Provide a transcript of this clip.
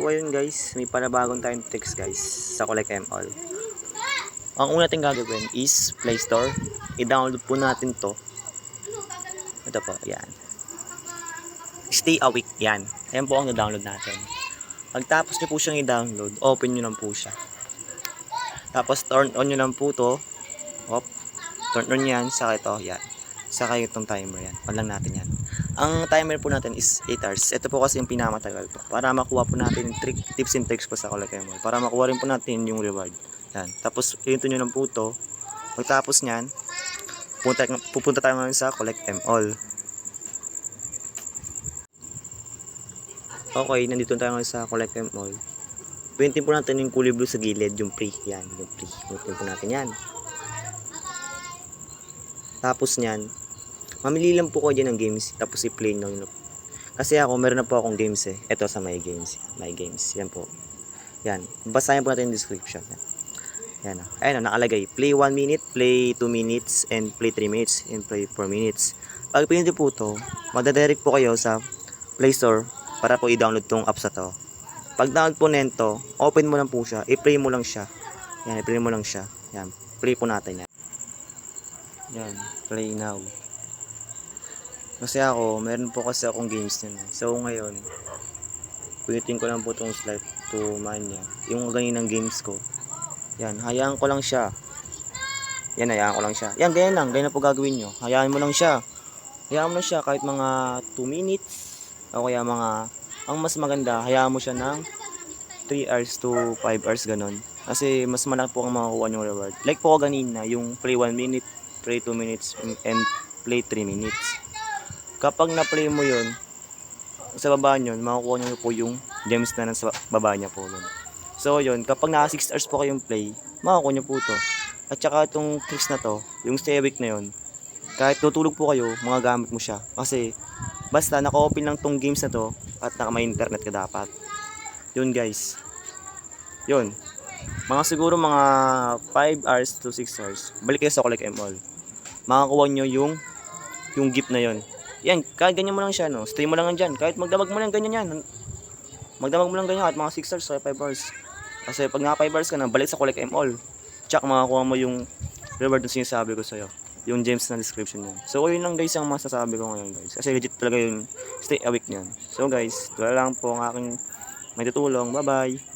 So ayun guys, may panabagong tayong text guys sa Collect All. Ang una natin gagawin is Play Store. I-download po natin to. Ito po, yan. Stay Awake, yan. Ayan po ang na-download natin. Pagtapos nyo po siyang i-download, open nyo lang po siya. Tapos turn on nyo lang po to. Hop. Turn on yan, saka ito, yan. Saka itong timer yan. On lang natin yan. Ang timer po natin is 8 hours. Ito po kasi yung pinamatagal po. Para makuha po natin yung tips and tricks po sa Collect All. Para makuha rin po natin yung reward. Yan. Tapos, ito nyo lang po ito. Pagtapos nyan, pupunta tayo ngayon sa Collect All. Okay, nandito tayo ngayon sa Collect All. Pintin po natin yung kulay blue sa gilid, yung pre. Yan, yung pre. Pintin po natin yan. Tapos nyan, mamili lang po ko dyan ng games. Tapos i-play nyo. Kasi ako, meron na po akong games eh. Ito sa My Games. My Games. Yan po. Yan. Basahin po natin yung description. Yan. Ayan o, nakalagay. Play 1 minute, play 2 minutes, and play 3 minutes, and play 4 minutes. Pag pinili po ito, madadirect po kayo sa Play Store para po i-download tong apps na to. Pag download po nento, open mo lang po siya. I-play mo lang siya. Yan, i-play mo lang siya. Yan. Play po natin yan. Yan. Play now. Kasi ako, meron po kasi akong games nun. So ngayon, pinitin ko lang po itong slide to mania. Yung ganinang games ko. Yan, hayaan ko lang siya. Yan, hayaan ko lang siya. Yan, ganyan lang. Ganyan na po gagawin nyo. Hayaan mo lang siya. Hayaan mo lang siya kahit mga 2 minutes. O kaya mga, ang mas maganda, hayaan mo siya ng 3 hours to 5 hours ganun. Kasi mas malaki po ang makukuha yung reward. Like po ko ganina, yung play 1 minute, play 2 minutes, and play 3 minutes. Kapag na-play mo yun, sa baba nyo, makukuha nyo po yung gems na nasa baba niya po. Yun. So yun, kapag naka 6 hours po kayong play, makukuha nyo po to. At saka itong tricks na to, yung stay awake na yun, kahit tutulog po kayo, magagamit mo siya. Kasi basta naka-open lang tong games na to at may internet ka dapat. Yun guys. Yun. Mga siguro mga 5 hours to 6 hours. Balik kayo sa Collect All. Makakuha nyo yung gift na yun. Yan, kahit ganyan mo lang siya, no? Stay mo lang dyan. Kahit magdamag mo lang ganyan yan. Magdamag mo lang ganyan kahit mga 6 hours o 5 hours. Kasi pag naka 5 hours ka na, balik sa Collect All. Tsak, makakuha mo yung reward na sinasabi ko sa'yo. Yung gems na description niyan. So, yun lang guys ang masasabi ko ngayon guys. Kasi legit talaga yung stay awake niyan. So guys, wala lang po ang aking may tutulong. Bye bye!